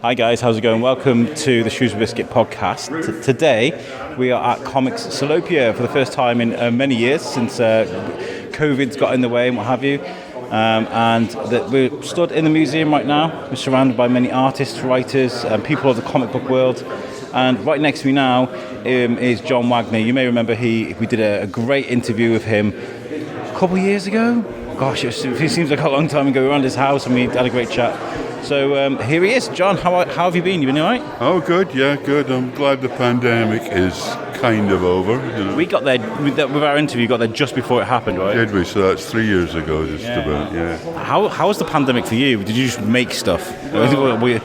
Hi guys, how's it going? Welcome to the Shrewsbury Biscuit podcast. Today we are at Comics Salopia for the first time in many years since COVID's got in the way and what have you. We're stood in the museum right now. We're surrounded by many artists, writers, and people of the comic book world. And right next to me now is John Wagner. You may remember we did a great interview with him a couple of years ago. Gosh, it seems like a long time ago. We were around his house and we had a great chat. So here he is. John, how have you been? You been all right? Oh, good. Yeah, good. I'm glad the pandemic is kind of over. You know. We got there, with our interview, got there just before it happened, right? Did we? So that's 3 years ago, just about, yeah. How was the pandemic for you? Did you just make stuff? It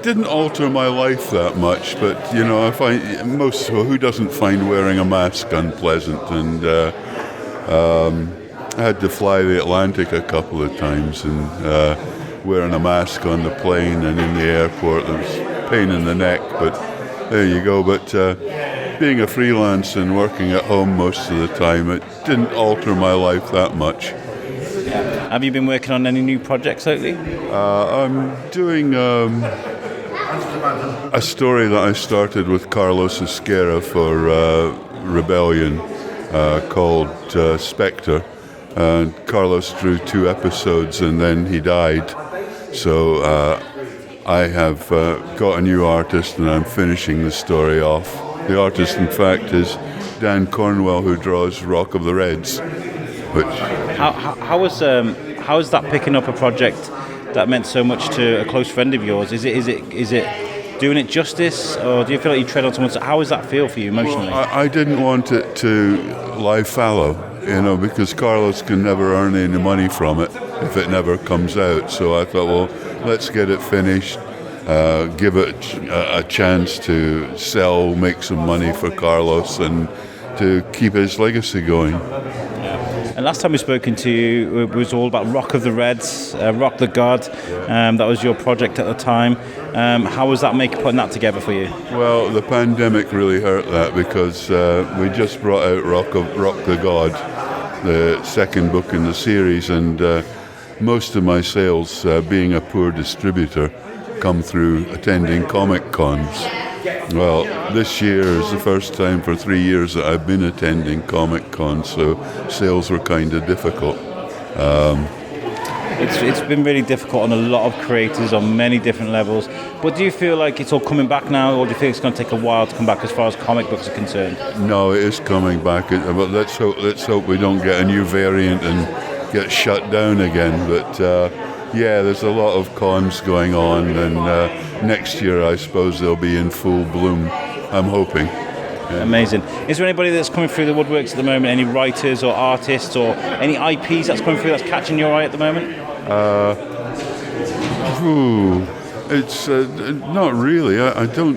didn't alter my life that much, but, you know, I find who doesn't find wearing a mask unpleasant? And I had to fly the Atlantic a couple of times and wearing a mask on the plane and in the airport. There was a pain in the neck, but there you go. But being a freelance and working at home most of the time, it didn't alter my life that much. Have you been working on any new projects lately? I'm doing a story that I started with Carlos Esquerra for Rebellion called Spectre. And Carlos drew 2 episodes and then he died. So I have got a new artist and I'm finishing the story off. The artist, in fact, is Dan Cornwell, who draws Rock of the Reds. How is that picking up a project that meant so much to a close friend of yours? Is it doing it justice, or do you feel like you tread on someone's? How does that feel for you emotionally? Well, I didn't want it to lie fallow, you know, because Carlos can never earn any money from it if it never comes out. So I thought, well, let's get it finished, give it a chance to sell, make some money for Carlos, and to keep his legacy going. And last time we spoken to you, it was all about Rock of the Reds, Rock the God. That was your project at the time. How was that putting that together for you? Well, the pandemic really hurt that because we just brought out Rock the God, the second book in the series, and most of my sales, being a poor distributor, come through attending comic cons. Well, this year is the first time for 3 years that I've been attending Comic Con, so sales were kind of difficult. It's been really difficult on a lot of creators on many different levels. But do you feel like it's all coming back now, or do you think it's going to take a while to come back as far as comic books are concerned? No, it is coming back. But let's hope we don't get a new variant and get shut down again. But yeah, there's a lot of cons going on, and next year I suppose they'll be in full bloom. I'm hoping. Yeah. Amazing. Is there anybody that's coming through the woodworks at the moment? Any writers or artists or any IPs that's coming through that's catching your eye at the moment? It's not really. I don't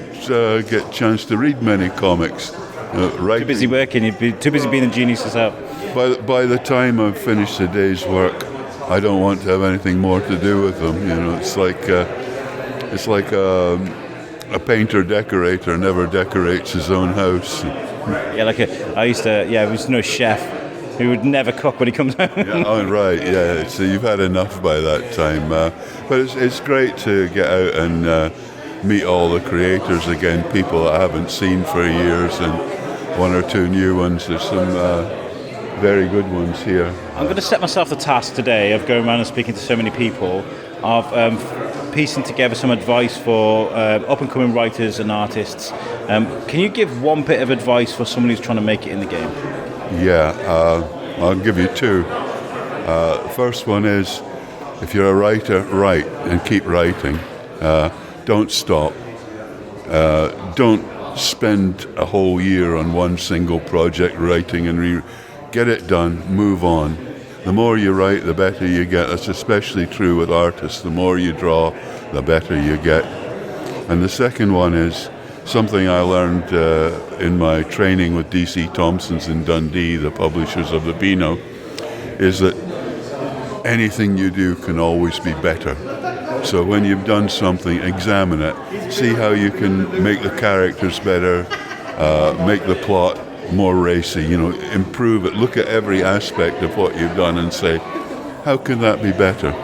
get a chance to read many comics. Too busy working. You'd be too busy being a genius yourself. By the time I've finished a day's work, I don't want to have anything more to do with them. You know, it's like a painter decorator never decorates his own house. Yeah, there was no chef who would never cook when he comes home. Yeah, oh, right, yeah. So you've had enough by that time. But it's great to get out and meet all the creators again, people that I haven't seen for years, and 1 or 2 new ones. There's some very good ones here. I'm going to set myself the task today of going around and speaking to so many people, of piecing together some advice for up-and-coming writers and artists. Can you give one bit of advice for someone who's trying to make it in the game? Yeah, I'll give you 2. The first one is, if you're a writer, write and keep writing. Don't stop. Don't spend a whole year on one single project writing and get it done, move on. The more you write, the better you get. That's especially true with artists. The more you draw, the better you get. And the second one is something I learned in my training with D.C. Thompson's in Dundee, the publishers of the Beano, is that anything you do can always be better. So when you've done something, examine it. See how you can make the characters better, make the plot more racy, improve it. Look at every aspect of what you've done and say, how can that be better?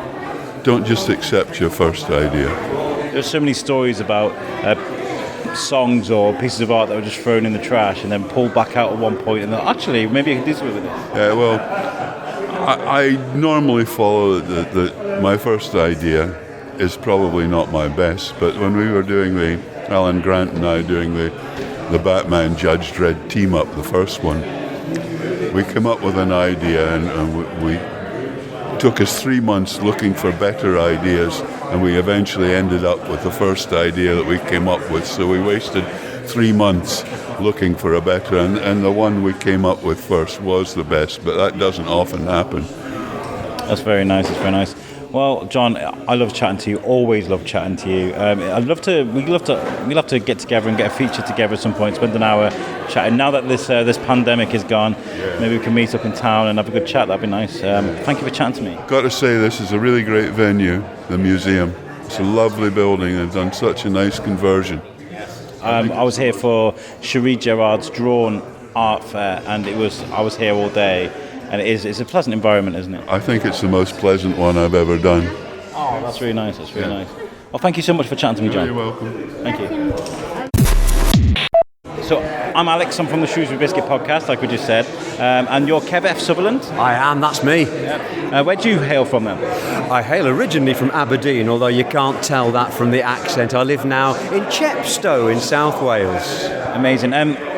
Don't just accept your first idea. there's so many stories about songs or pieces of art that were just thrown in the trash and then pulled back out at one point, and thought, actually, maybe I can do something with it. Yeah, well, I normally follow that my first idea is probably not my best, but when we were doing Alan Grant and I doing the Batman Judge Dredd team up, the first one, we came up with an idea, and we took us 3 months looking for better ideas, and we eventually ended up with the first idea that we came up with. So we wasted 3 months looking for a better, and the one we came up with first was the best, but that doesn't often happen. That's very nice. That's very nice. Well, John, I love chatting to you. Always love chatting to you. We'd love to get together and get a feature together at some point. Spend an hour chatting. Now that this pandemic is gone, maybe we can meet up in town and have a good chat. That'd be nice. Thank you for chatting to me. Got to say, this is a really great venue, the museum. It's a lovely building. They've done such a nice conversion. I was here for Cherie Gerard's Drawn Art Fair, and I was here all day. And it's a pleasant environment, isn't it? I think it's the most pleasant one I've ever done. Oh, that's really nice. That's really nice. Well, thank you so much for chatting to me, John. You're welcome. Thank you. So, I'm Alex. I'm from the Shrewsbury Biscuit podcast, like we just said. And you're Kev F. Sutherland? I am, that's me. Yeah. Where do you hail from then? I hail originally from Aberdeen, although you can't tell that from the accent. I live now in Chepstow in South Wales. Amazing.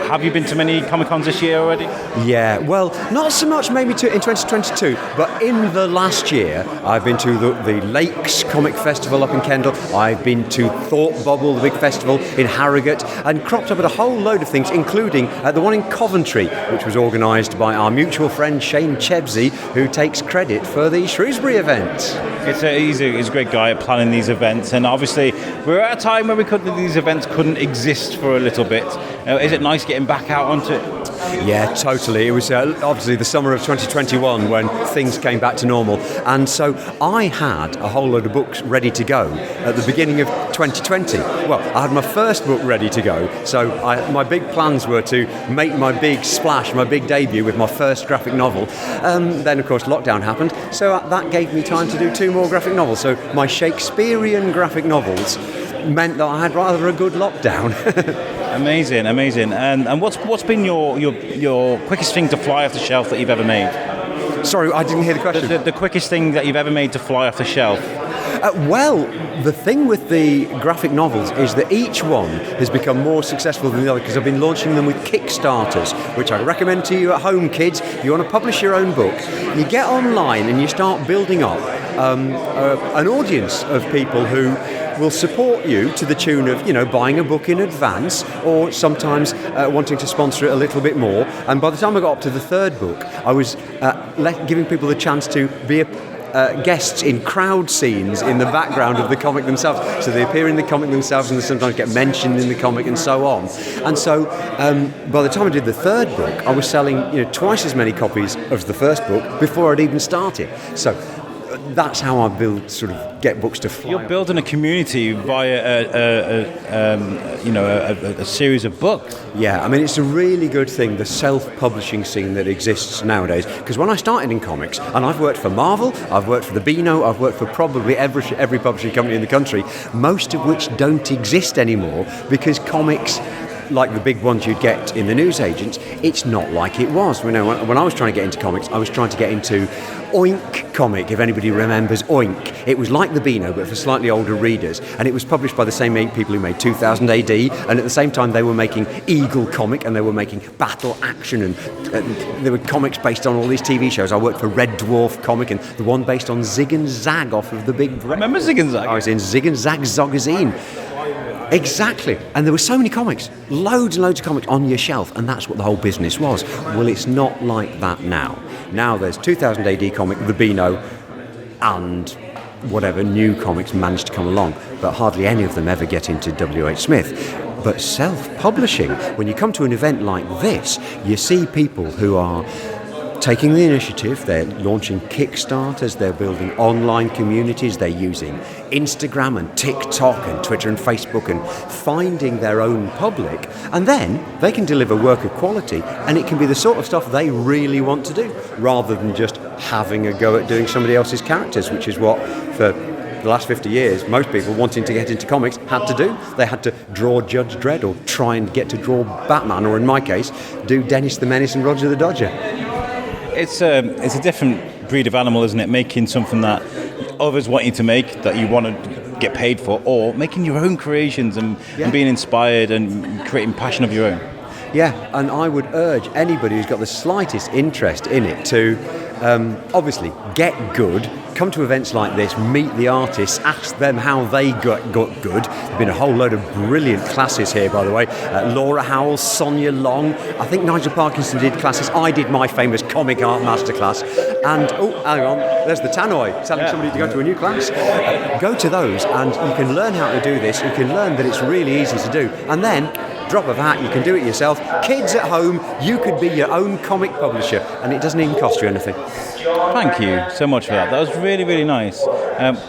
Have you been to many Comic-Cons this year already? Yeah, well, not so much maybe in 2022, but in the last year, I've been to the Lakes Comic Festival up in Kendal. I've been to Thorpe Bobble, the big festival in Harrogate, and cropped up at a whole load of things, including the one in Coventry, which was organised by our mutual friend Shane Chebsey, who takes credit for the Shrewsbury event. He's a great guy at planning these events, and obviously we're at a time where these events couldn't exist for a little bit. Is it nice getting back out onto it? Yeah, totally. It was obviously the summer of 2021 when things came back to normal, and so I had a whole load of books ready to go at the beginning of 2020. Well, I had my first book ready to go, so my big plans were to make my big splash, my big debut with my first graphic novel. Then, of course, lockdown happened, so that gave me time to do 2 more graphic novels. So my Shakespearean graphic novels meant that I had rather a good lockdown. Amazing. And what's been your quickest thing to fly off the shelf that you've ever made? Sorry, I didn't hear the question. The quickest thing that you've ever made to fly off the shelf? Well, the thing with the graphic novels is that each one has become more successful than the other because I've been launching them with Kickstarters, which I recommend to you at home, kids. If you want to publish your own book, you get online and you start building up an audience of people who will support you to the tune of, buying a book in advance or sometimes wanting to sponsor it a little bit more. And by the time I got up to the 3rd book, I was giving people the chance to be guests in crowd scenes in the background of the comic themselves. So they appear in the comic themselves and they sometimes get mentioned in the comic and so on. And so by the time I did the 3rd book, I was selling twice as many copies of the first book before I'd even started. So that's how I get books to fly. You're building a community via a series of books. Yeah, I mean, it's a really good thing, the self-publishing scene that exists nowadays. Because when I started in comics, and I've worked for Marvel, I've worked for the Beano, I've worked for probably every publishing company in the country, most of which don't exist anymore because comics, like the big ones you'd get in the newsagents, it's not like it was. When I was trying to get into comics, I was trying to get into Oink comic, if anybody remembers Oink. It was like the Beano, but for slightly older readers, and it was published by the same people who made 2000 AD, and at the same time they were making Eagle comic, and they were making Battle Action, and there were comics based on all these TV shows. I worked for Red Dwarf comic, and the one based on Zig and Zag off of the Big Break. Remember Zig and Zag? I was in Zig and Zag Zogazine. Exactly. And there were so many comics, loads and loads of comics on your shelf, and that's what the whole business was. Well, it's not like that now. Now there's 2000 AD comic, the Beano, and whatever new comics manage to come along, but hardly any of them ever get into W.H. Smith. But self-publishing, when you come to an event like this, you see people who are taking the initiative, they're launching Kickstarters, they're building online communities, they're using Instagram and TikTok and Twitter and Facebook and finding their own public, and then they can deliver work of quality, and it can be the sort of stuff they really want to do, rather than just having a go at doing somebody else's characters, which is what, for the last 50 years, most people wanting to get into comics had to do. They had to draw Judge Dredd or try and get to draw Batman, or in my case, do Dennis the Menace and Roger the Dodger. It's a different breed of animal, isn't it? Making something that others want you to make, that you want to get paid for, or making your own creations and being inspired and creating passion of your own. Yeah, and I would urge anybody who's got the slightest interest in it to obviously get good, come to events like this, meet the artists, ask them how they got good. There's been a whole load of brilliant classes here, by the way. Laura Howell, Sonia Long, I think Nigel Parkinson did classes. I did my famous comic art masterclass. And, hang on, there's the tannoy telling somebody to go to a new class. Go to those and you can learn how to do this. You can learn that it's really easy to do. And then, drop of a hat, you can do it yourself. Kids at home, you could be your own comic publisher, and it doesn't even cost you anything. Thank you so much for that. That was really, really nice.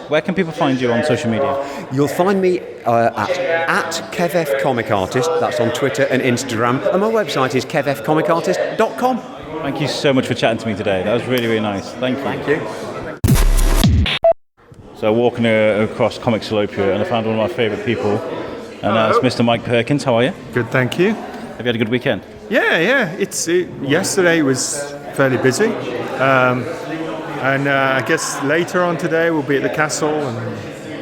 Where can people find you on social media? You'll find me at Kev F Comic Artist. That's on Twitter and Instagram. And my website is kevfcomicartist.com. Thank you so much for chatting to me today. That was really, really nice. Thank you. Thank you. So walking across Comics Salopia, and I found one of my favourite people, and that's Mr. Mike Perkins. How are you? Good, thank you. Have you had a good weekend? Yeah. Yesterday was fairly busy, and I guess later on today we'll be at the castle, and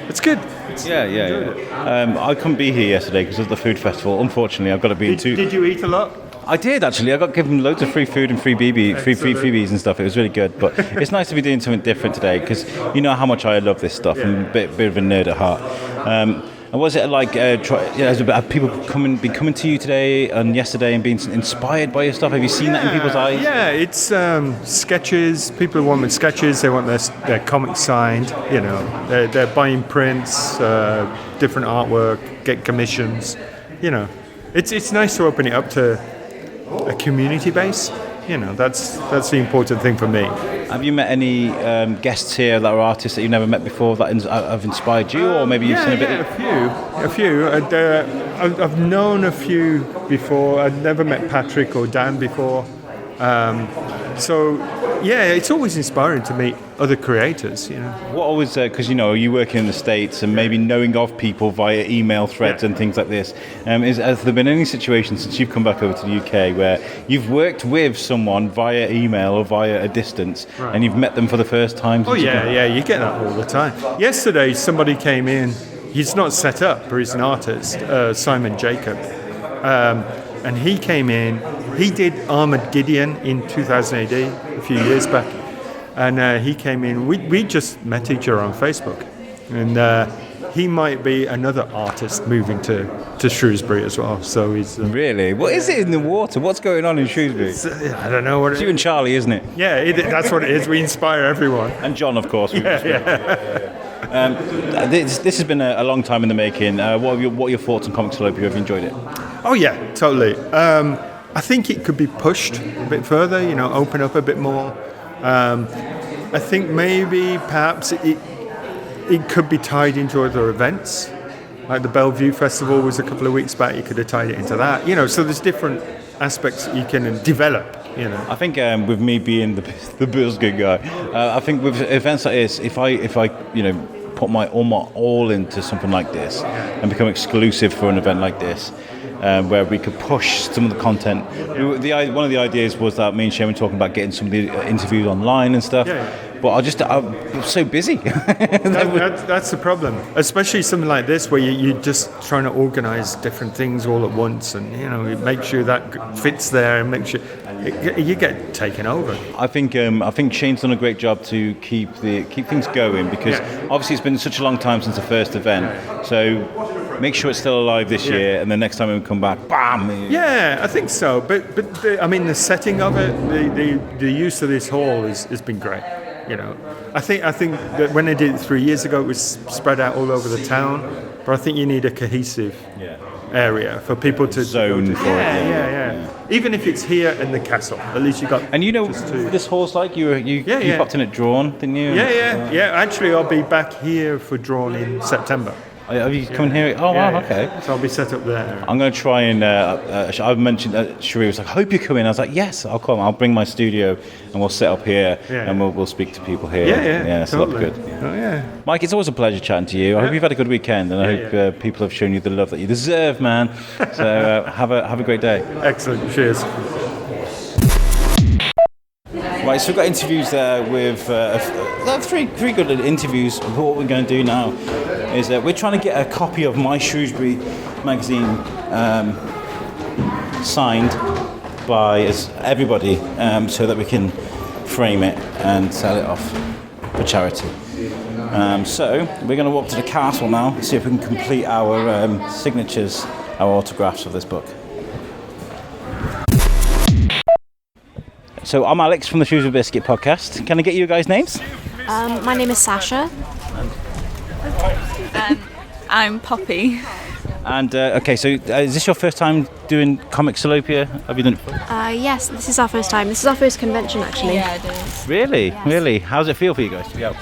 it's good. Yeah. I couldn't be here yesterday because of the food festival. Unfortunately, I've got to be in two. Did you eat a lot? I did actually. I got given loads of free food and free freebies and stuff. It was really good. But it's nice to be doing something different today because you know how much I love this stuff. I'm a bit of a nerd at heart. And was it like have people been coming to you today and yesterday and being inspired by your stuff? Have you seen that in people's eyes? Yeah, it's sketches. People want sketches. They want their comics signed. You know, they're buying prints, different artwork, get commissions. You know, it's nice to open it up to a community base. You know, that's the important thing for me. Have you met any guests here that are artists that you've never met before that have inspired you, or maybe you've seen a bit? A few. I've known a few before. I've never met Patrick or Dan before. So it's always inspiring to meet other creators. You know. What always, because you work in the States and maybe knowing of people via email threads and things like this. Has there been any situation since you've come back over to the UK where you've worked with someone via email or via a distance and you've met them for the first time? You get that all the time. Yesterday, somebody came in. He's not set up, but he's an artist, Simon Jacob, and he came in. He did Armored Gideon in 2000 AD, a few years back. And he came in. We just met each other on Facebook. And he might be another artist moving to Shrewsbury as well. So he's... Really? What is it in the water? What's going on in Shrewsbury? I don't know what it is. You and Charlie, isn't it? Yeah, that's what it is. We inspire everyone. And John, of course. This has been a long time in the making. What are your thoughts on Comics Salopia? Have you enjoyed it? Oh, yeah, totally. I think it could be pushed a bit further, open up a bit more. I think perhaps it could be tied into other events. Like the Bellevue Festival was a couple of weeks back, you could have tied it into that. So there's different aspects you can develop. I think with me being the Biscuit guy, I think with events like this, if I put my all into something like this and become exclusive for an event like this, where we could push some of the content. One of the ideas was that me and Shay were talking about getting some of the interviews online and stuff. But I'm so busy. That's the problem, especially something like this where you're just trying to organise different things all at once, and make sure that fits there and make sure you get taken over. I think Shane's done a great job to keep things going because obviously it's been such a long time since the first event. So make sure it's still alive this year, and the next time we come back, bam! Yeah, I think so. But the setting of it, the use of this hall has been great. I think that when they did it 3 years ago, it was spread out all over the town. But I think you need a cohesive area for people to zone for it. Yeah. Even if it's here in the castle, at least you got. And this hall's like you popped in at Drawn, didn't you? Yeah. Actually, I'll be back here for Drawn in September. Have you come in here? Oh, wow, okay. So I'll be set up there. I'm going to try and, I've mentioned, Sheree was like, I hope you come in. I was like, yes, I'll come. I'll bring my studio and we'll sit up here and we'll speak to people here. Yeah, so that'll be good. Oh, yeah. Mike, it's always a pleasure chatting to you. I hope you've had a good weekend, and I hope people have shown you the love that you deserve, man. So have a great day. Excellent. Cheers. Right, so we've got interviews there with three good interviews. What we're going to do now is we're trying to get a copy of my Shrewsbury magazine signed by everybody, so that we can frame it and sell it off for charity. So we're going to walk to the castle now and see if we can complete our signatures, our autographs of this book. So I'm Alex from the Shrewsbury Biscuit podcast. Can I get you guys' names? My name is Sasha. I'm Poppy. And okay, so is this your first time doing Comics Salopia? Have you done it before? Yes, this is our first time. This is our first convention, actually. Yeah, it is. Really? Yes. Really? How does it feel for you guys to be out?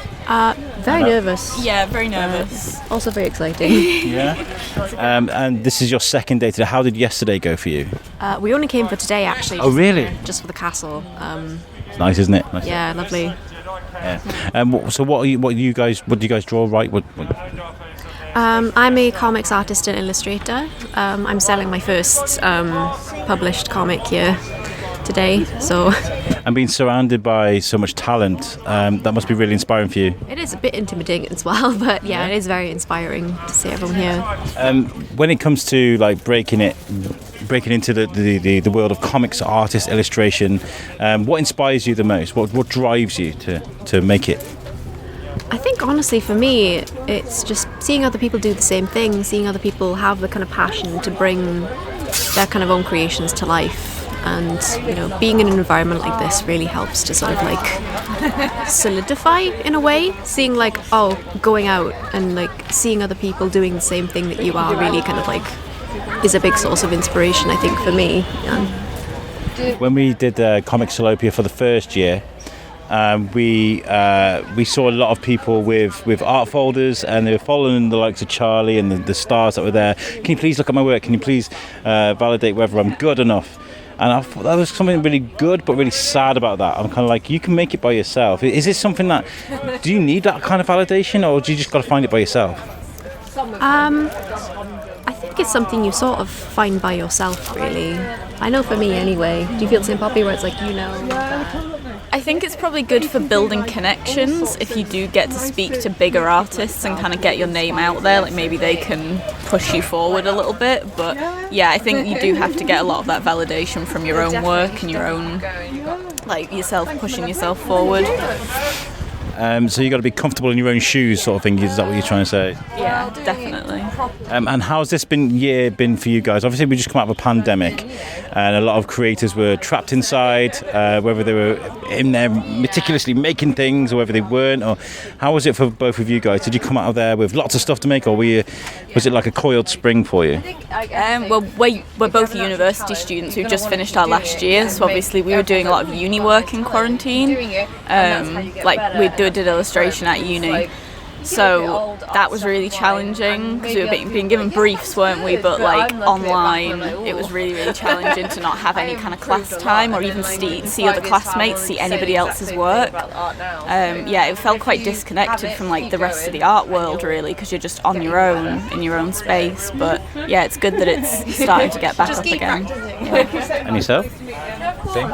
Very nervous. Yeah, very nervous. Also very exciting. Yeah. And this is your second day today. How did yesterday go for you? We only came for today, actually. Oh, really? Just for the castle. It's nice, isn't it? Nice. Yeah, lovely. Yeah. So what do you guys draw? Right? What? I'm a comics artist and illustrator. I'm selling my first published comic here today. So. And being surrounded by so much talent, that must be really inspiring for you. It is a bit intimidating as well, but yeah, it is very inspiring to see everyone here. When it comes to like breaking into the world of comics, artist, illustration, what inspires you the most? What drives you to make it? I think honestly for me it's just seeing other people do the same thing, seeing other people have the kind of passion to bring their kind of own creations to life, and being in an environment like this really helps to sort of like solidify in a way, seeing like going out and like seeing other people doing the same thing that you are really kind of like is a big source of inspiration, I think, for me. When we did Comics Salopia for the first year, we saw a lot of people with art folders, and they were following the likes of Charlie and the stars that were there. Can you please look at my work? Can you please validate whether I'm good enough? And I thought that was something really good but really sad about that. I'm kind of like, you can make it by yourself. Is this something that, do you need that kind of validation, or do you just got to find it by yourself? I think it's something you sort of find by yourself, really. I know for me anyway. Do you feel the same, Poppy, where it's like, I think it's probably good for building connections if you do get to speak to bigger artists and kind of get your name out there, like maybe they can push you forward a little bit. But yeah, I think you do have to get a lot of that validation from your own work and your own, like yourself pushing yourself forward. So you got to be comfortable in your own shoes, sort of thing. Is that what you're trying to say? Yeah, definitely. And how's this year been for you guys? Obviously, we just come out of a pandemic, and a lot of creators were trapped inside, whether they were in there meticulously making things or whether they weren't. Or how was it for both of you guys? Did you come out of there with lots of stuff to make, or was it like a coiled spring for you? Well, we're both university students. We've just finished our last year, so obviously we were doing a lot of uni work in quarantine. Like we did illustration at uni, so that was really challenging because we were being given briefs, weren't we? But like online, it was really, really challenging to not have any kind of class time or even see other classmates, see anybody else's work. Yeah, it felt quite disconnected from like the rest of the art world, really, because you're just on your own in your own space. But yeah, it's good that it's starting to get back up again. Yeah. And yourself? Same?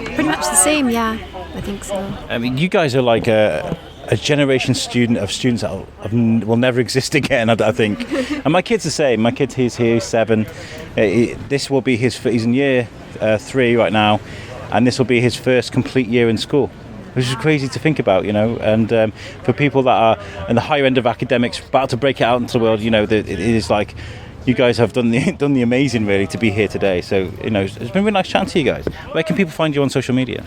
Pretty much the same, yeah. I think so. I mean, you guys are like a generation of students that will never exist again, I think. And my kid's the same. My kid, he's 7. This will be he's in year 3 right now, and this will be his first complete year in school, which is crazy to think about, And for people that are in the higher end of academics, about to break it out into the world, it is like, you guys have done the amazing, really, to be here today. So, it's been really nice chatting to you guys. Where can people find you on social media?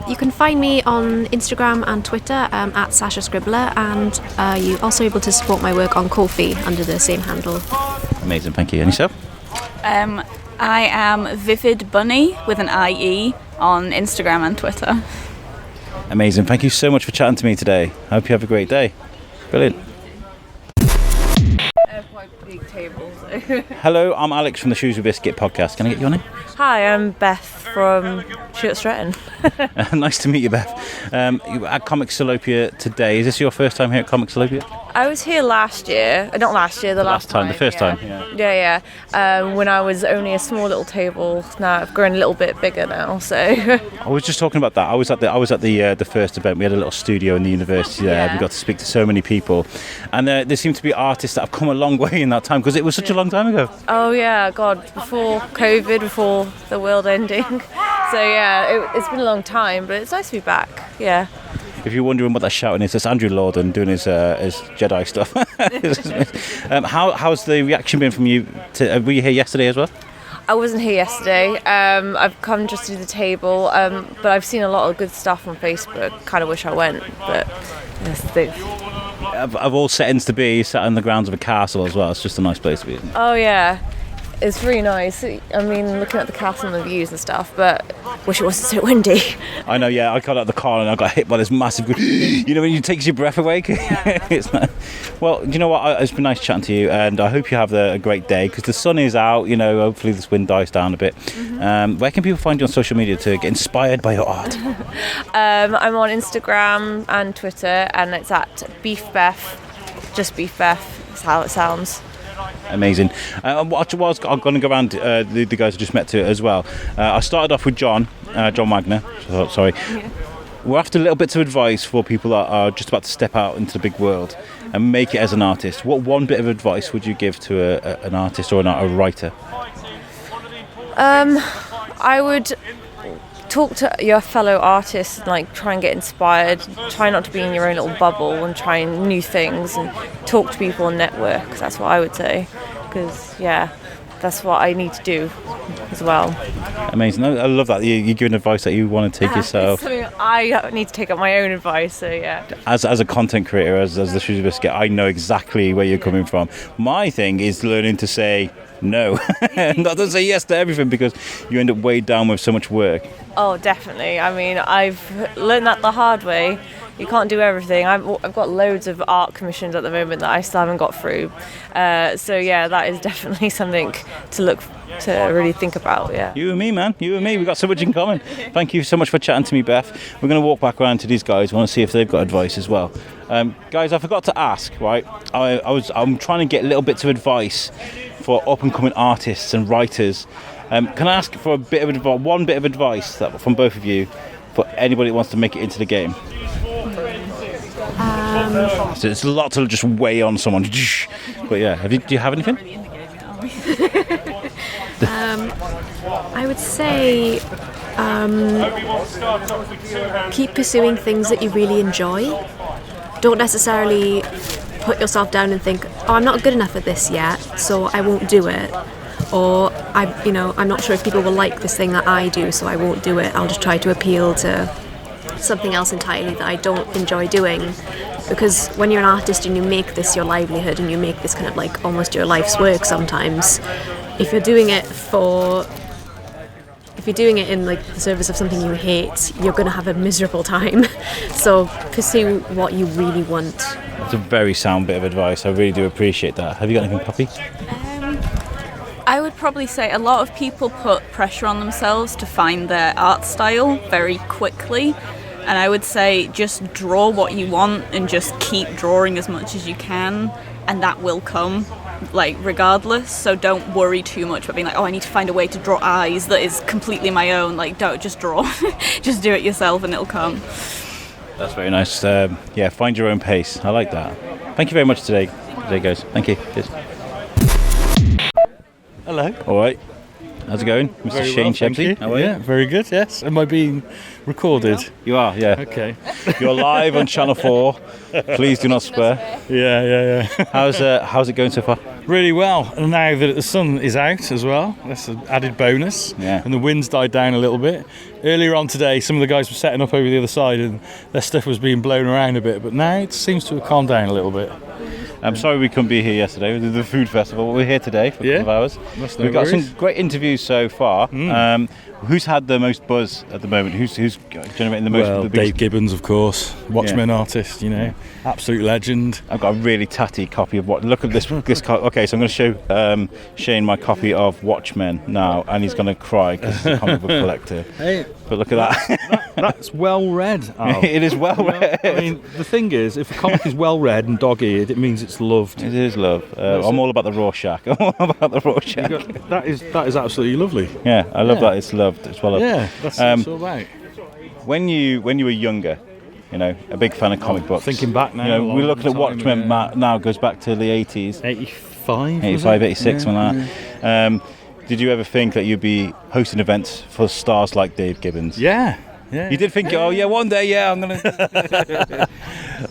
You can find me on Instagram and Twitter at Sasha Scribbler, and you're also able to support my work on Ko-fi under the same handle. Amazing, thank you. And yourself? I am Vivid Bunnie with an IE on Instagram and Twitter. Amazing, thank you so much for chatting to me today. I hope you have a great day. Brilliant. big table. So. Hello, I'm Alex from the Shrewsbury Biscuit podcast. Can I get your name? Hi, I'm Beff from Stratton. Nice to meet you, Beff. You're at Comics Salopia today. Is this your first time here at Comics Salopia? I was here last year. Not last year, the last time. The first time. Yeah. When I was only a small little table. Now I've grown a little bit bigger now. So. I was just talking about that. I was at the first event. We had a little studio in the university there. We got to speak to so many people, and there seem to be artists that have come a long way in that time because it was such a long time ago. Oh yeah, God! Before COVID, before the world ending. So yeah, it's been a long time, but it's nice to be back. Yeah. If you're wondering what that shouting is, it's Andrew Lawden doing his Jedi stuff. How's the reaction been from you? Were you here yesterday as well? I wasn't here yesterday. I've come just to do the table, but I've seen a lot of good stuff on Facebook. Kind of wish I went, but Of all settings to be, sat on the grounds of a castle as well. It's just a nice place to be, isn't it? Oh yeah. It's really nice. I mean, looking at the castle and the views and stuff, but wish it wasn't so windy. I know, yeah. I got out of the car and I got hit by this massive, when it takes your breath away. It's not, well, you know what? It's been nice chatting to you, and I hope you have a great day because the sun is out. Hopefully this wind dies down a bit. Mm-hmm. Where can people find you on social media to get inspired by your art? I'm on Instagram and Twitter, and it's at Beef Beff. Just Beef Beff. That's how it sounds. Amazing. I'm going to go around the guys I just met to as well. I started off with John Wagner. Sorry. Yeah. We're after little bits of advice for people that are just about to step out into the big world and make it as an artist. What one bit of advice would you give to an artist or a writer? I would talk to your fellow artists and try and get inspired. Try not to be in your own little bubble and try new things and talk to people and network. That's what I would say, because that's what I need to do as well. Amazing. I love that you're giving advice that you want to take yourself. I need to take up my own advice, so yeah. As a content creator, as the Shrewsbury Biscuit, I know exactly where you're coming from. My thing is learning to say no, not to say yes to everything, because you end up weighed down with so much work. Oh, definitely. I mean, I've learned that the hard way. You can't do everything. I've got loads of art commissions at the moment that I still haven't got through. So yeah, that is definitely something to really think about. Yeah. You and me, man. You and me. We've got so much in common. Thank you so much for chatting to me, Beff. We're going to walk back around to these guys. I want to see if they've got advice as well. Guys, I forgot to ask. Right, I'm trying to get little bits of advice for up and coming artists and writers. Can I ask for one bit of advice from both of you for anybody that wants to make it into the game? So it's a lot to just weigh on someone. But yeah, do you have anything? I would say keep pursuing things that you really enjoy. Don't necessarily put yourself down and think, I'm not good enough at this yet, so I won't do it. Or I'm not sure if people will like this thing that I do, so I won't do it. I'll just try to appeal to something else entirely that I don't enjoy doing. Because when you're an artist and you make this your livelihood and you make this kind of almost your life's work sometimes, if you're doing it in the service of something you hate, you're going to have a miserable time. So pursue what you really want. That's a very sound bit of advice. I really do appreciate that. Have you got anything, Poppy? I would probably say a lot of people put pressure on themselves to find their art style very quickly. And I would say just draw what you want and just keep drawing as much as you can, and that will come, regardless. So don't worry too much about being I need to find a way to draw eyes that is completely my own. Don't just draw. Just do it yourself and it'll come. That's very nice. Find your own pace. I like that. Thank you very much today guys. Thank you. Cheers. Hello. All right. How's it going, Mr. Very Shane well, thank Shepsey? you. How are you? Yeah, very good, yes. Am I being recorded? You are, yeah. Okay. You're live on Channel 4. Please do not swear. Yeah. How's it going so far? Really well. And now that the sun is out as well, that's an added bonus. Yeah. And the wind's died down a little bit. Earlier on today, some of the guys were setting up over the other side and their stuff was being blown around a bit, but now it seems to have calmed down a little bit. I'm sorry we couldn't be here yesterday. We did the food festival. We're here today for a couple of hours. We've got some great interviews so far. Who's had the most buzz at the moment? Who's generating the most? Well, the biggest... Dave Gibbons, of course, Watchmen artist, absolute legend. I've got a really tatty copy of Look at this. Okay, so I'm going to show Shane my copy of Watchmen now, and he's going to cry because he's a comic book collector. Hey, but look at that. That's well read. Al. It is well read. I mean, the thing is, if a comic is well read and dog-eared, it means it's loved. It is love. I'm all about the Rorschach. I'm all about the Rorschach. That is absolutely lovely. Yeah, I love that. It's loved. It's well loved. Yeah, that's what it's all about. When you were younger, a big fan of comic books. Thinking back now, we're looking at Watchmen now goes back to the 80s. 85, 86, something like that. Did you ever think that you'd be hosting events for stars like Dave Gibbons? Yeah. You did think, one day, I'm going to...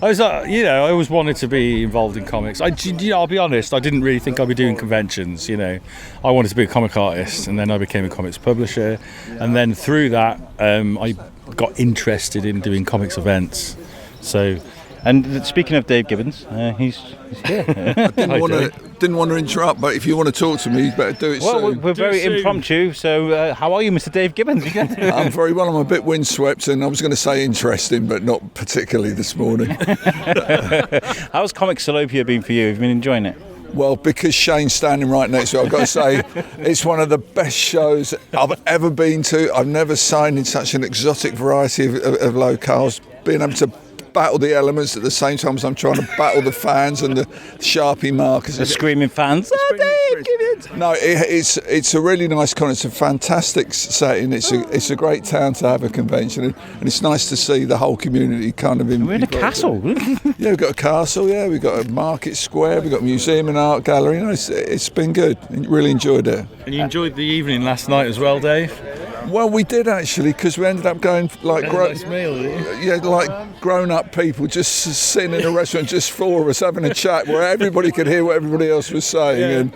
I was I always wanted to be involved in comics. I'll be honest, I didn't really think I'd be doing conventions, I wanted to be a comic artist, and then I became a comics publisher, and then through that, I got interested in doing comics events. So... And speaking of Dave Gibbons, he's here. I didn't want to interrupt, but if you want to talk to me, you better do it soon. Well, we're very impromptu, so how are you, Mr. Dave Gibbons? I'm very well. I'm a bit windswept, and I was going to say interesting, but not particularly this morning. How's Comics Salopia been for you? Have you been enjoying it? Well, because Shane's standing right next to it, I've got to say it's one of the best shows I've ever been to. I've never signed in such an exotic variety of locales. Being able to battle the elements at the same time as I'm trying to battle the fans and the Sharpie markers. The screaming fans. Dave Gibbons! No, it's a really nice con. It's a fantastic setting. It's a great town to have a convention in, and it's nice to see the whole community kind of in. We're in a castle. Yeah, we've got a castle. Yeah, we've got a market square. We've got a museum and art gallery. It's been good. Really enjoyed it. And you enjoyed the evening last night as well, Dave? Well, we did actually, because we ended up going like nice meal, like grown-up people, just sitting in a restaurant, just four of us having a chat where everybody could hear what everybody else was saying,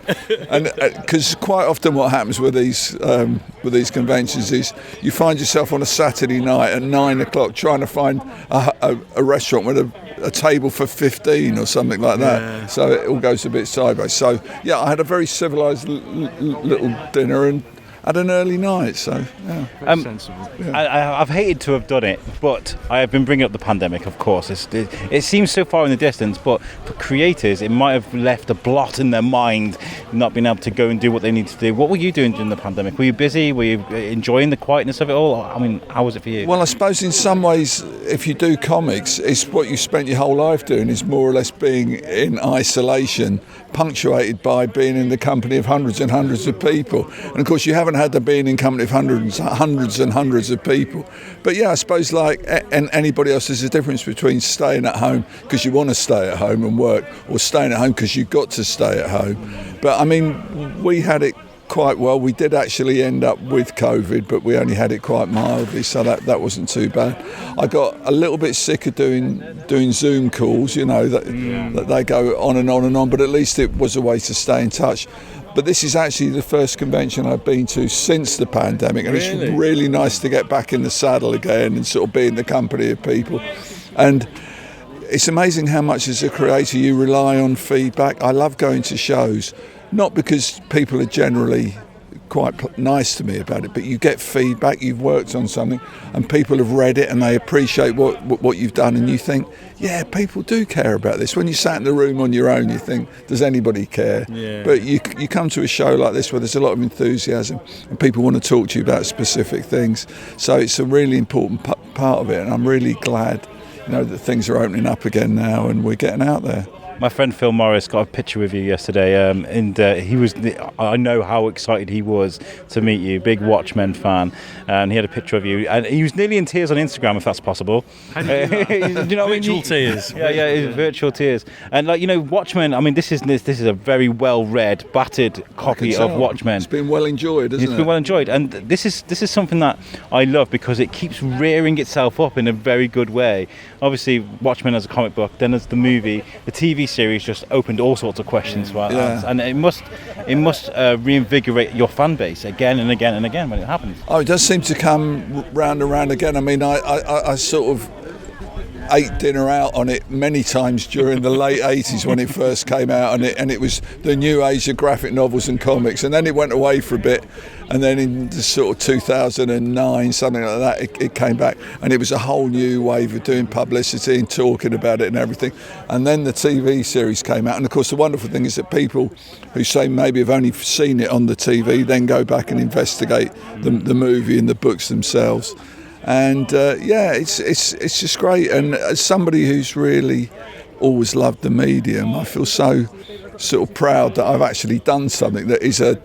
and because quite often what happens with these conventions is you find yourself on a Saturday night at 9 o'clock trying to find a restaurant with a table for 15 or something like that. Yeah. So it all goes a bit sideways. So yeah, I had a very civilised little dinner and had an early night, so yeah. Sensible. Yeah. I've hated to have done it, but I have been bringing up the pandemic, of course. It seems so far in the distance, but for creators, it might have left a blot in their mind, not being able to go and do what they need to do. What were you doing during the pandemic? Were you busy? Were you enjoying the quietness of it all? I mean, how was it for you? Well, I suppose in some ways, if you do comics, it's what you spent your whole life doing, is more or less being in isolation, punctuated by being in the company of hundreds and hundreds of people. And of course, you haven't had the being in company of hundreds and hundreds of people. But yeah, I suppose like anybody else, there's a difference between staying at home because you want to stay at home and work, or staying at home because you've got to stay at home. But I mean, we had it quite well. We did actually end up with COVID, but we only had it quite mildly, so that wasn't too bad. I got a little bit sick of doing Zoom calls, that they go on and on and on, but at least it was a way to stay in touch. But this is actually the first convention I've been to since the pandemic, and Really? It's really nice to get back in the saddle again and sort of be in the company of people. And it's amazing how much as a creator you rely on feedback. I love going to shows, not because people are generally quite nice to me about it, but you get feedback, you've worked on something and people have read it and they appreciate what you've done, and you think, yeah, people do care about this. When you sat in the room on your own, you think, does anybody care? Yeah. But you come to a show like this where there's a lot of enthusiasm and people want to talk to you about specific things, so it's a really important part of it, and I'm really glad that things are opening up again now and we're getting out there. My friend Phil Morris got a picture with you yesterday, and I know how excited he was to meet you, big Watchmen fan, and he had a picture of you, and he was nearly in tears on Instagram, if that's possible. How do you do that? You know what I mean? Virtual tears. Yeah, virtual tears. And Watchmen, I mean, this is a very well-read, battered copy of Watchmen. It's been well enjoyed, isn't it? It's been well enjoyed, and this is something that I love because it keeps rearing itself up in a very good way. Obviously, Watchmen as a comic book, then as the movie, the TV series just opened all sorts of questions for us, and it must reinvigorate your fan base again and again and again when it happens. Oh, it does seem to come round and round again. I mean, I sort of ate dinner out on it many times during the late 80s when it first came out, and it was the new age of graphic novels and comics, and then it went away for a bit, and then in the sort of 2009, something like that, it came back, and it was a whole new wave of doing publicity and talking about it and everything. And then the TV series came out, and of course the wonderful thing is that people who say maybe have only seen it on the TV then go back and investigate the movie and the books themselves. And it's just great. And as somebody who's really always loved the medium, I feel so sort of proud that I've actually done something that is a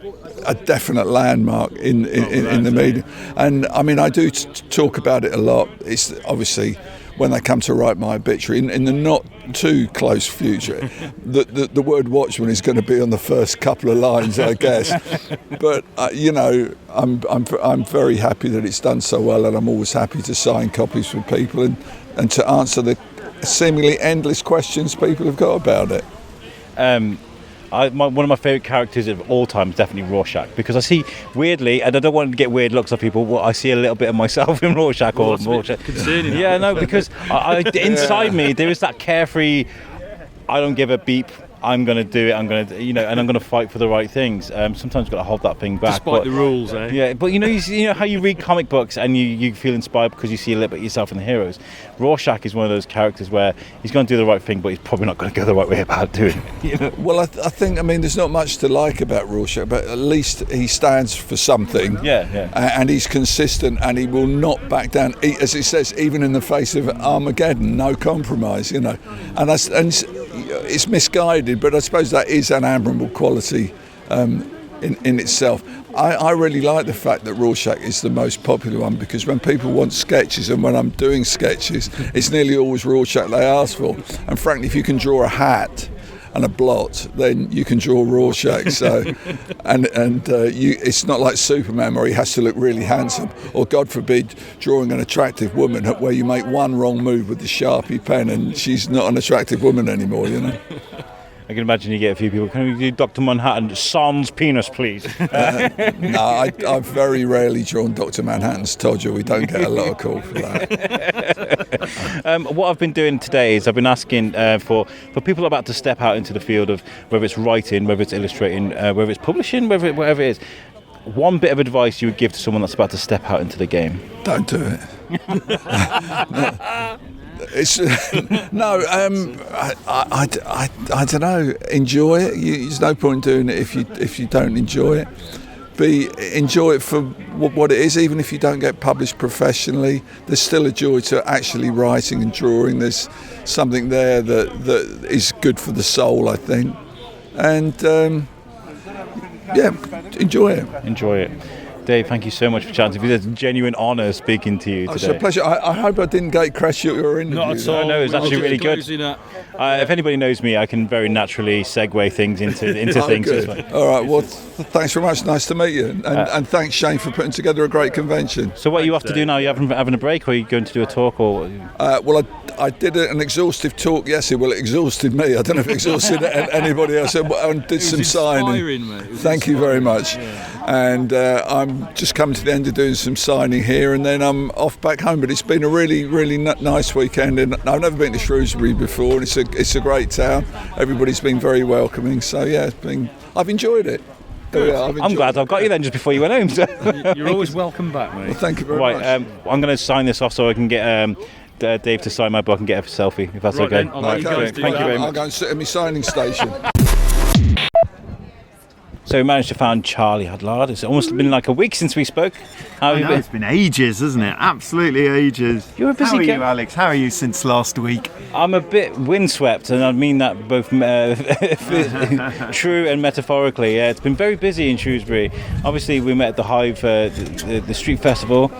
definite landmark in the medium. And I mean, I do talk about it a lot. It's obviously when they come to write my obituary in the not too close future, the word Watchman is going to be on the first couple of lines, I guess. But I'm very happy that it's done so well, and I'm always happy to sign copies for people and to answer the seemingly endless questions people have got about it. One of my favourite characters of all time is definitely Rorschach, because I see, weirdly, and I don't want to get weird looks of people, well, I see a little bit of myself in Rorschach. Well, or Rorschach. Concerning. Yeah, no, because inside me there is that carefree, I don't give a beep, I'm going to do it, I'm going to, and I'm going to fight for the right things. Sometimes you've got to hold that thing back. Despite the rules, eh? Yeah, but you know how you read comic books and you feel inspired because you see a little bit of yourself in the heroes. Rorschach is one of those characters where he's going to do the right thing, but he's probably not going to go the right way about doing it. Well, I think, there's not much to like about Rorschach, but at least he stands for something. Yeah. And he's consistent, and he will not back down, as it says, even in the face of Armageddon, no compromise, And it's misguided, but I suppose that is an admirable quality in itself. I really like the fact that Rorschach is the most popular one, because when people want sketches, and when I'm doing sketches, it's nearly always Rorschach they ask for. And frankly, if you can draw a hat and a blot, then you can draw Rorschach. So, it's not like Superman where he has to look really handsome, or God forbid, drawing an attractive woman where you make one wrong move with the Sharpie pen and she's not an attractive woman anymore. I can imagine you get a few people, can we do Dr. Manhattan, sans penis, please? No, I've very rarely drawn Dr. Manhattan's Todger. We don't get a lot of call for that. What I've been doing today is I've been asking for people about to step out into the field of whether it's writing, whether it's illustrating, whether it's publishing, whatever it is. One bit of advice you would give to someone that's about to step out into the game? Don't do it. It's I don't know. Enjoy it. There's no point doing it if you don't enjoy it. Enjoy it for what it is. Even if you don't get published professionally, there's still a joy to actually writing and drawing. There's something there that is good for the soul, I think. And enjoy it. Enjoy it. Dave, thank you so much for chatting to me. It's a genuine honour speaking to you today. It's a pleasure. I hope I didn't crash your interview. Not at all. No, it was actually really good. If anybody knows me, I can very naturally segue things into things. Good. All right. Well, thanks very much. Nice to meet you. And thanks, Shane, for putting together a great convention. So what are you off to do now? Are you having a break, or are you going to do a talk? Or well, I did an exhaustive talk yesterday. Well, it exhausted me. I don't know if it exhausted anybody else. I did some signing. Thank you very much. Yeah. And I'm just coming to the end of doing some signing here, and then I'm off back home. But it's been a really, really nice weekend, and I've never been to Shrewsbury before, and it's a great town. Everybody's been very welcoming. So yeah, I've enjoyed it. I'm glad I've got you then just before you went home. So. You're always welcome back, mate. Well, thank you very much. I'm going to sign this off so I can get Dave to sign my book and get a selfie, if that's okay. Thank you very much. I'll go and sit at my signing station. So we managed to find Charlie Adlard. It's almost been like a week since we spoke. How have you been? It's been ages, hasn't it? Absolutely ages. You're a busy How are you, Alex? How are you since last week? I'm a bit windswept, and I mean that both true and metaphorically. Yeah, it's been very busy in Shrewsbury. Obviously, we met at the Hive, the street festival.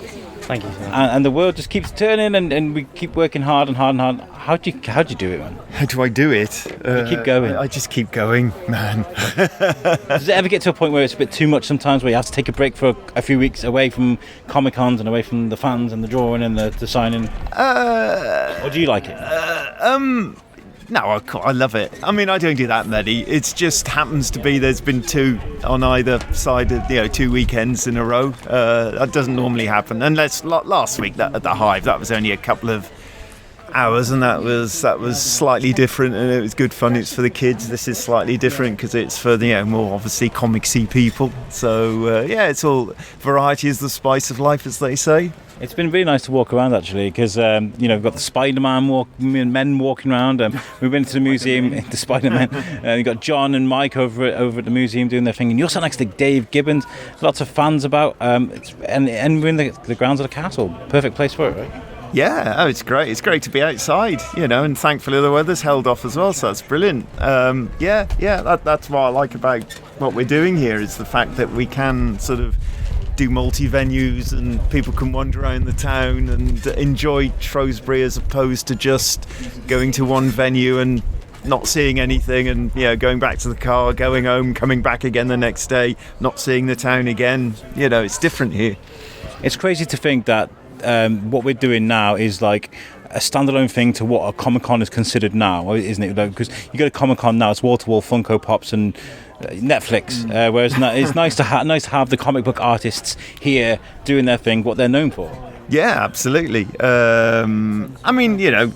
Thank you, sir. And the world just keeps turning, and we keep working hard and hard and hard. How'd you do it, man? How do I do it? You keep going. I just keep going, man. Does it ever get to a point where it's a bit too much sometimes, where you have to take a break for a few weeks away from Comic Cons and away from the fans and the drawing and the signing? Or do you like it? No, I love it. I mean, I don't do that many. It just happens to be there's been two on either side of 2 weekends in a row. That doesn't normally happen, unless last week at the Hive, that was only a couple of hours, and that was slightly different, and it was good fun. It's for the kids. This is slightly different because it's for the more obviously comicsy people. So it's all variety is the spice of life, as they say. It's been really nice to walk around actually, because we've got the Spider-Man men walking around. We've been to the museum, the Spider-Man. You've got John and Mike over at the museum doing their thing, and you're sat next to Dave Gibbons. Lots of fans about, and we're in the grounds of the castle. Perfect place for it, right? Yeah, it's great. It's great to be outside, and thankfully the weather's held off as well, so that's brilliant. That's what I like about what we're doing here, is the fact that we can sort of do multi-venues and people can wander around the town and enjoy Shrewsbury as opposed to just going to one venue and not seeing anything and going back to the car, going home, coming back again the next day, not seeing the town again. It's different here. It's crazy to think that what we're doing now is like a standalone thing to what a Comic-Con is considered now, isn't it? Because you go to Comic-Con now, it's wall-to-wall Funko Pops and Netflix, whereas it's nice to have the comic book artists here doing their thing, what they're known for. Yeah, absolutely.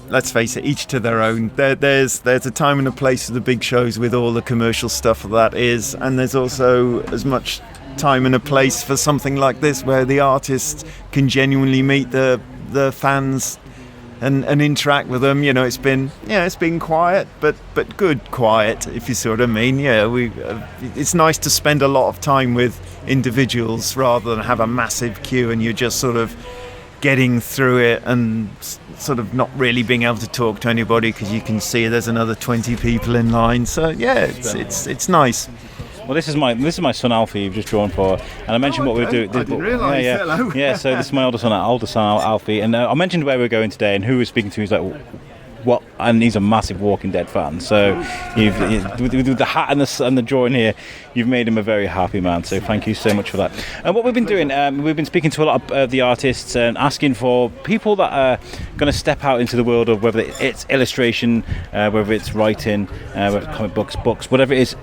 Let's face it, each to their own. There's a time and a place for the big shows with all the commercial stuff that is, and there's also as much time and a place for something like this where the artists can genuinely meet the fans and interact with them. It's been quiet, but good quiet, if you see what I mean. It's nice to spend a lot of time with individuals rather than have a massive queue and you're just sort of getting through it and sort of not really being able to talk to anybody because you can see there's another 20 people in line. So it's nice. Well, this is my son Alfie you've just drawn for, and I mentioned what we're doing. I didn't realise. Hello. Yeah, so this is my older son Alfie, and I mentioned where we're going today and who we're speaking to. He's like, what? And he's a massive Walking Dead fan. So with the hat and the drawing here, you've made him a very happy man. So thank you so much for that. And what we've been doing, we've been speaking to a lot of the artists and asking for people that are going to step out into the world of whether it's illustration, whether it's writing, whether it's comic books, whatever it is.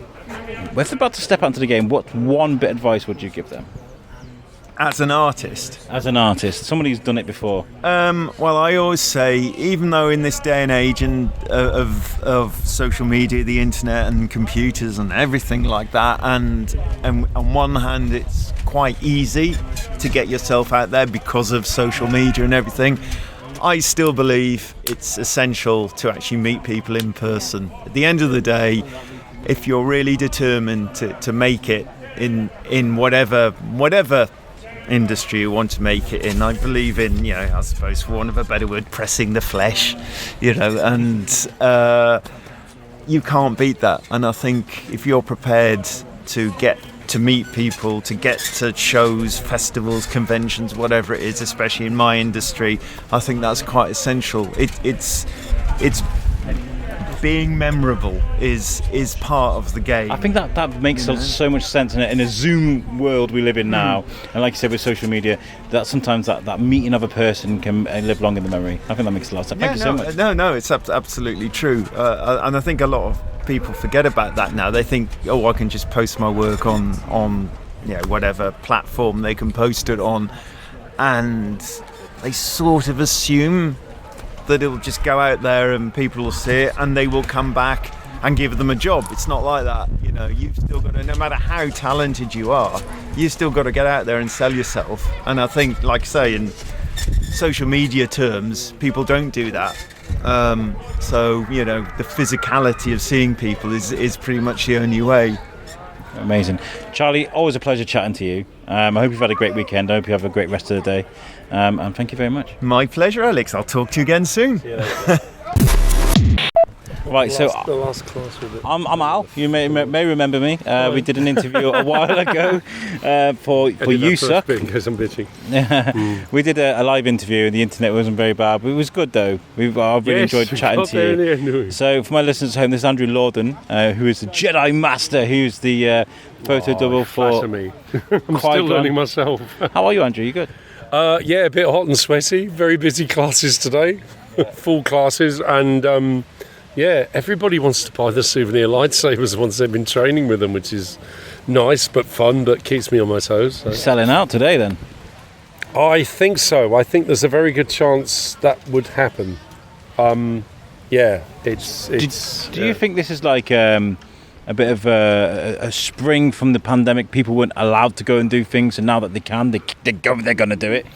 If they're about to step out into the game, what one bit of advice would you give them? As an artist, somebody who's done it before. Well, I always say, even though in this day and age of social media, the internet and computers and everything like that, and on one hand it's quite easy to get yourself out there because of social media and everything, I still believe it's essential to actually meet people in person. At the end of the day, if you're really determined to make it in whatever industry you want to make it in, I believe in, I suppose for want of a better word, pressing the flesh, and you can't beat that. And I think if you're prepared to get to meet people, to get to shows, festivals, conventions, whatever it is, especially in my industry, I think that's quite essential. It's being memorable is part of the game. I think that makes so much sense in a Zoom world we live in now, and like you said with social media, that sometimes that meeting of a person can live long in the memory. I think that makes a lot of sense. Thank you so much. No, it's absolutely true, and I think a lot of people forget about that now. They think, I can just post my work on whatever platform they can post it on, and they sort of assume that it'll just go out there and people will see it and they will come back and give them a job. It's not like that. You've still got to, no matter how talented you are, you've still got to get out there and sell yourself. And I think, like I say, in social media terms, people don't do that. So the physicality of seeing people is pretty much the only way. Amazing. Charlie, always a pleasure chatting to you. I hope you've had a great weekend. I hope you have a great rest of the day. And thank you very much. My pleasure, Alex. I'll talk to you again soon. See you later. Right, the last class with it. I'm Al. You may remember me. We did an interview a while ago for You Suck. Because I'm bitching. We did a live interview. The internet wasn't very bad, but it was good though. I really enjoyed chatting to you. So for my listeners at home, this is Andrew Lawden, who is the Jedi Master, who's the photo double for me. I'm still learning myself. How are you, Andrew? You good? Yeah, a bit hot and sweaty. Very busy classes today. Full classes, and everybody wants to buy the souvenir lightsabers once they've been training with them, which is nice but fun, but keeps me on my toes. So. Selling out today then? I think so. I think there's a very good chance that would happen. Do you think this is like a bit of a spring from the pandemic? People weren't allowed to go and do things, and now that they can, they're going to do it.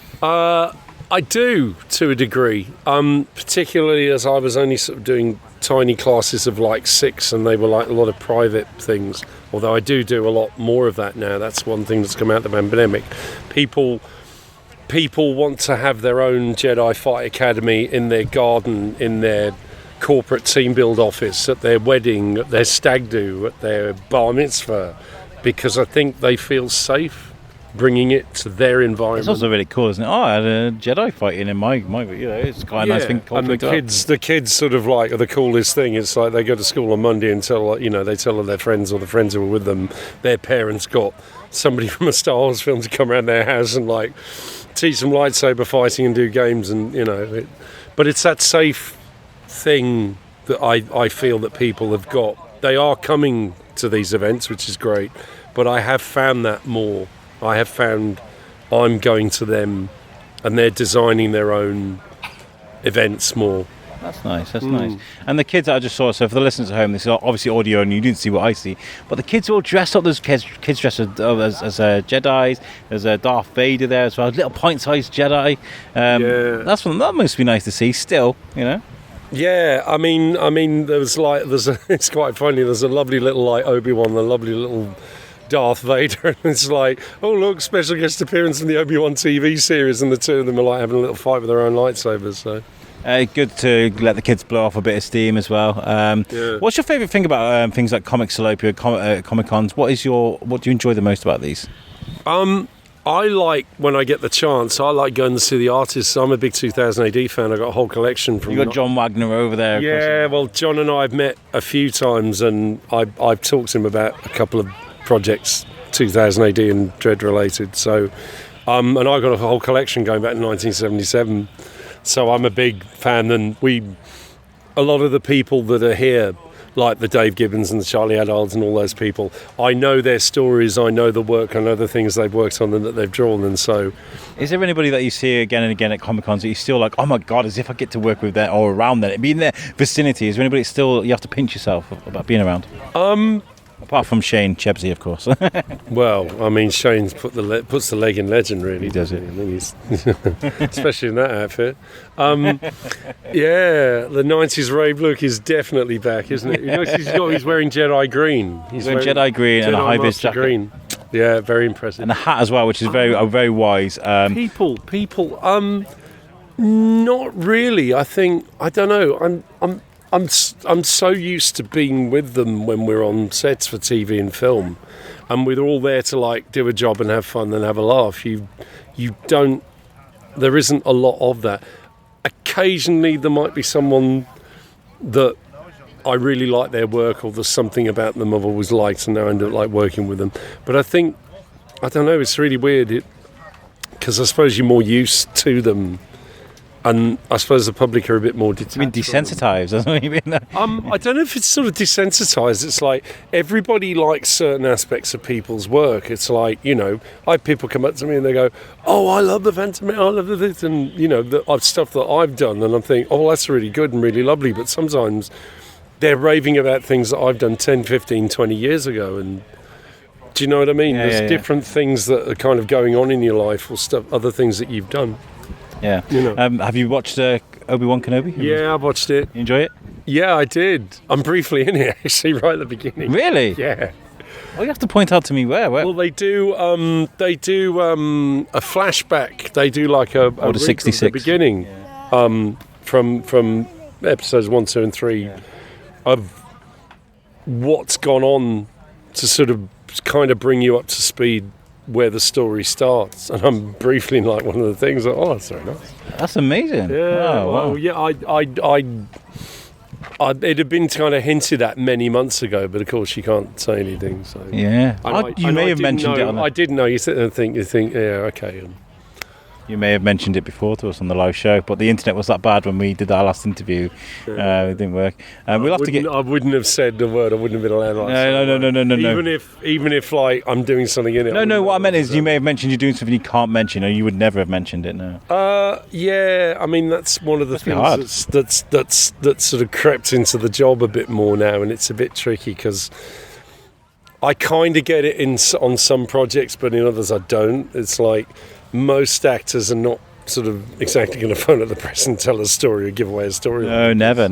I do, to a degree, particularly as I was only sort of doing tiny classes of like 6, and they were like a lot of private things, although I do a lot more of that now. That's one thing that's come out of the pandemic. People want to have their own Jedi Fight Academy in their garden, in their corporate team build office, at their wedding, at their stag do, at their bar mitzvah, because I think they feel safe bringing it to their environment. It's also really cool, isn't it? I had a Jedi fighting in my it's quite a nice thing. And the kids sort of like are the coolest thing. It's like they go to school on Monday and tell they tell their friends or the friends who were with them, their parents got somebody from a Star Wars film to come around their house and like teach them lightsaber fighting and do games, and but it's that safe thing that I feel that people have got. They are coming to these events, which is great, but I have found that more. I have found I'm going to them and they're designing their own events more. That's nice, nice. And the kids that I just saw, so for the listeners at home, this is obviously audio and you didn't see what I see, but the kids are all dressed up. There's kids dressed as Jedis. There's a Darth Vader there as well, little pint-sized Jedi. That must be nice to see still, Yeah, I mean, it's quite funny. There's a lovely little like Obi-Wan, a lovely little Darth Vader, and it's like, oh look, special guest appearance from the Obi-Wan TV series, and the two of them are like having a little fight with their own lightsabers. So good to let the kids blow off a bit of steam as well. What's your favourite thing about things like Comics Salopia, Comic Cons? What do you enjoy the most about these? I like, when I get the chance, I like going to see the artists. I'm a big 2000 AD fan. I got a whole collection from. You got John Wagner over there. Yeah, well, John and I have met a few times, and I've talked to him about a couple of projects, 2000 AD and Dread related. So, and I got a whole collection going back to 1977. So I'm a big fan, and a lot of the people that are here, like the Dave Gibbons and the Charlie Adlards and all those people, I know their stories, I know the work, I know the things they've worked on and that they've drawn. And so, is there anybody that you see again and again at Comic Cons that you still like, oh my god, as if I get to work with that or around that, be in their vicinity? Is there anybody still you have to pinch yourself about being around? Apart from Shane Chebsey, of course. Well, I mean, Shane's puts the leg in legend, really. He does it. I think he's especially in that outfit. Yeah, the 90s rave look is definitely back, isn't it? He's wearing Jedi green. He's wearing Jedi green and a high-vis jacket. Green. Yeah, very impressive. And a hat as well, which is very wise. People. Not really. I don't know. I'm so used to being with them when we're on sets for TV and film, and we're all there to like do a job and have fun and have a laugh. There isn't a lot of that. Occasionally there might be someone that I really like their work, or there's something about them I've always liked and now I end up like working with them. But I don't know, it's really weird because I suppose you're more used to them. And I suppose the public are a bit more detached. You mean desensitised? That's what you mean? I don't know if it's sort of desensitised. It's like everybody likes certain aspects of people's work. It's like, I have people come up to me and they go, oh, I love the Phantom Menace, I love this, and, the stuff that I've done. And I'm thinking, oh, well, that's really good and really lovely. But sometimes they're raving about things that I've done 10, 15, 20 years ago. And do you know what I mean? There's different things that are kind of going on in your life, or other things that you've done. Yeah. Have you watched Obi-Wan Kenobi? Yeah, I watched it. You enjoy it? Yeah, I did. I'm briefly in it, actually, right at the beginning. Really? Yeah. Well, you have to point out to me where. Well, they do a flashback. They do like a Order 66 at the beginning, from episodes 1, 2, and 3 of what's gone on to sort of kind of bring you up to speed where the story starts, and I'm briefly in like one of the things that, that's very nice. That's amazing. Yeah, wow. Yeah, it had been kind of hinted at many months ago, but of course you can't say anything. So yeah, you may have mentioned it. I didn't know. You sit there and think, yeah, okay. You may have mentioned it before to us on the live show, but the internet was that bad when we did our last interview. It didn't work. We'll have to get. I wouldn't have said the word. I wouldn't have been allowed. No. Even if like I'm doing something in it. No. What I meant is, you may have mentioned you're doing something you can't mention, or you would never have mentioned it. No. Yeah. I mean, that's one of the things that's sort of crept into the job a bit more now, and it's a bit tricky because I kind of get it on some projects, but in others I don't. It's like most actors are not sort of exactly going to phone at the press and tell a story or give away a story. No, never.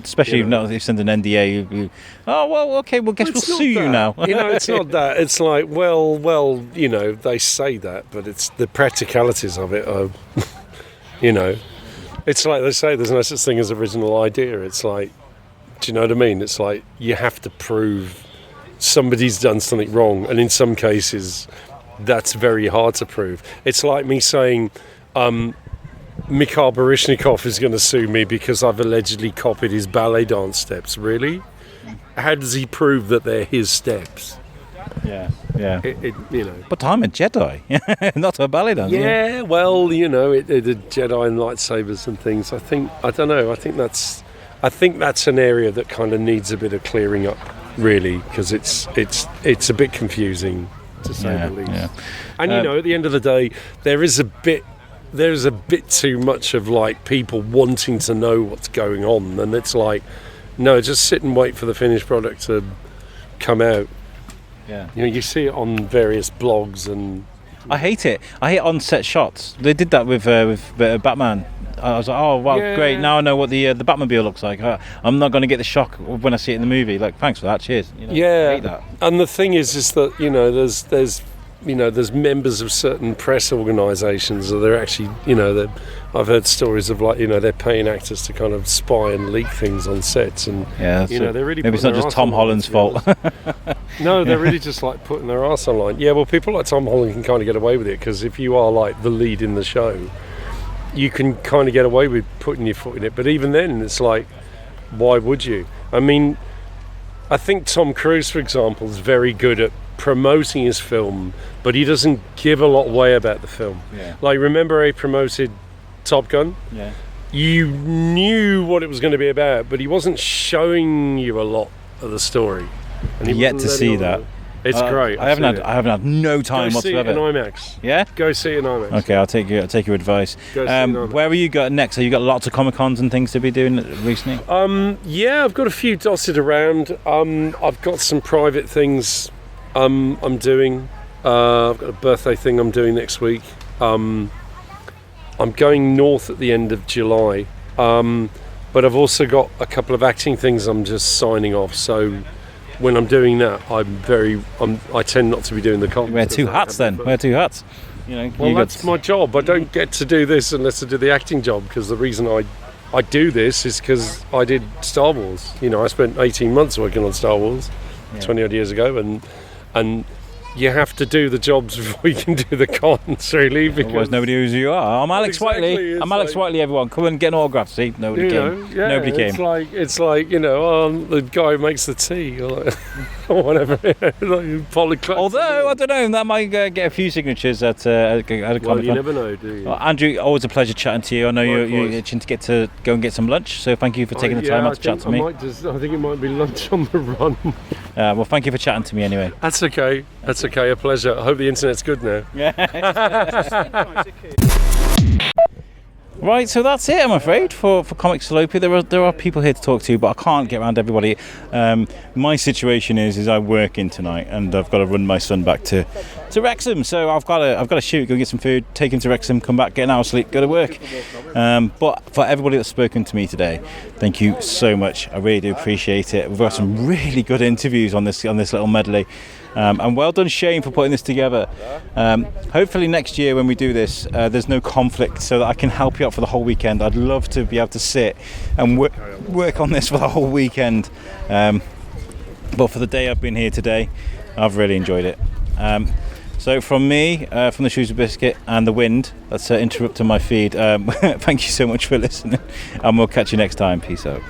Especially if you send an NDA. Okay, well, guess we'll sue you now. It's not that. It's like, well, they say that, but it's the practicalities of it are, it's like they say there's no such thing as original idea. It's like, do you know what I mean? It's like you have to prove somebody's done something wrong, and in some cases that's very hard to prove. It's like me saying Mikhail Baryshnikov is going to sue me because I've allegedly copied his ballet dance steps. Really? How does he prove that they're his steps? Yeah. But I'm a Jedi, not a ballet dancer. Yeah, well, it Jedi and lightsabers and things. I don't know. I think that's an area that kind of needs a bit of clearing up, really, because it's a bit confusing, to say the least. Yeah. And at the end of the day, there's a bit too much of like people wanting to know what's going on, and it's like, no, just sit and wait for the finished product to come out. Yeah. You see it on various blogs, and I hate it. I hate on-set shots. They did that with Batman. I was like, oh wow, great! Now I know what the Batmobile looks like. I'm not going to get the shock when I see it in the movie. Like, thanks for that. Cheers. I hate that. And the thing is that there's members of certain press organisations that they're actually I've heard stories of like they're paying actors to kind of spy and leak things on sets, and they're really maybe it's not just Tom Holland's fault. No, they're really just like putting their arse online. Yeah, well, people like Tom Holland can kind of get away with it because if you are like the lead in the show, you can kind of get away with putting your foot in it. But even then, it's like, why would you? I mean, I think Tom Cruise, for example, is very good at promoting his film, but he doesn't give a lot away about the film. Yeah. Like, remember he promoted Top Gun? Yeah. You knew what it was going to be about, but he wasn't showing you a lot of the story. And yet to see that. It's great. I haven't had no time whatsoever. Go see it in IMAX. Yeah? Go see it in IMAX. Okay, I'll take your advice. Go see it in IMAX. Where have you got next? Have you got lots of Comic-Cons and things to be doing recently? Yeah, I've got a few dotted around. I've got some private things I'm doing. I've got a birthday thing I'm doing next week. I'm going north at the end of July. But I've also got a couple of acting things I'm just signing off. So when I'm doing that, I tend not to be doing the comedy. Wear two hats then. Wear two hats. Well, that's my job. I don't get to do this unless I do the acting job, because the reason I do this is because I did Star Wars. I spent 18 months working on Star Wars 20 odd years ago, and you have to do the jobs before you can do the cons, really. Because otherwise nobody knows who you are. I'm Alex Whiteley. I'm Alex Whiteley, everyone. Come and get an autograph. See? Nobody came. Nobody came. It's like the guy who makes the tea or whatever. Although, I don't know, that might get a few signatures at a Comic-Con. Well, you never know, do you? Andrew, always a pleasure chatting to you. I know you're itching to get to go and get some lunch, so thank you for taking the time out to chat to me. I think it might be lunch on the run. Well, thank you for chatting to me anyway. That's okay. A pleasure. I hope the internet's good now. Right, so that's it, I'm afraid, for Comics Salopia. There are people here to talk to, but I can't get around everybody. My situation is I work in tonight, and I've got to run my son back to Wrexham. So I've got to shoot, go get some food, take him to Wrexham, come back, get an hour's sleep, go to work. But for everybody that's spoken to me today, thank you so much. I really do appreciate it. We've got some really good interviews on this little medley. And well done, Shane, for putting this together. Hopefully next year when we do this, there's no conflict, so that I can help you out for the whole weekend. I'd love to be able to sit and work on this for the whole weekend. But for the day I've been here today, I've really enjoyed it. So from me, from the Shrewsbury Biscuit and the wind that's interrupting my feed, thank you so much for listening, and we'll catch you next time. Peace out.